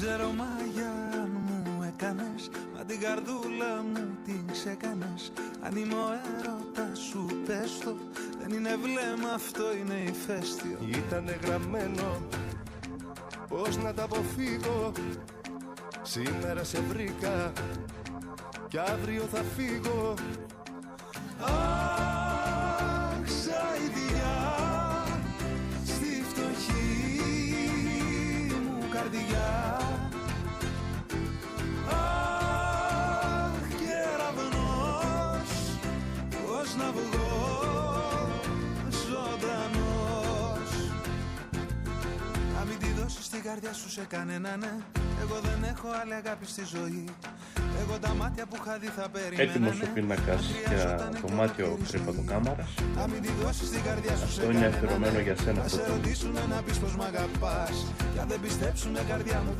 ξέρω μάγια αν μου έκανες, μα την καρδούλα μου την ξεκάνες. Αν είμαι ο έρωτας σου πες το, δεν είναι βλέμμα, αυτό είναι ηφαίστειο. Ήτανε γραμμένο πώς να τα αποφύγω. Σήμερα σε βρήκα κι αύριο θα φύγω. Αχ, σαϊδιά στη φτωχή μου καρδιά. Αχ, κεραυνός, πώς να βγω ζωντανός. Να μην τη δώσεις την καρδιά σου σε κανένα, ναι. Εγώ δεν έχω άλλη αγάπη στη ζωή. Εγώ τα μάτια που είχα δει θα περιμένανε. Έτοιμος ο πίνακας για δωμάτιο κρεβατοκάμαρας. Αυτό είναι αφιερωμένο για σένα αυτό το. Να πεις πως μ' αγαπάς. Κι αν δεν πιστέψουνε καρδιά μου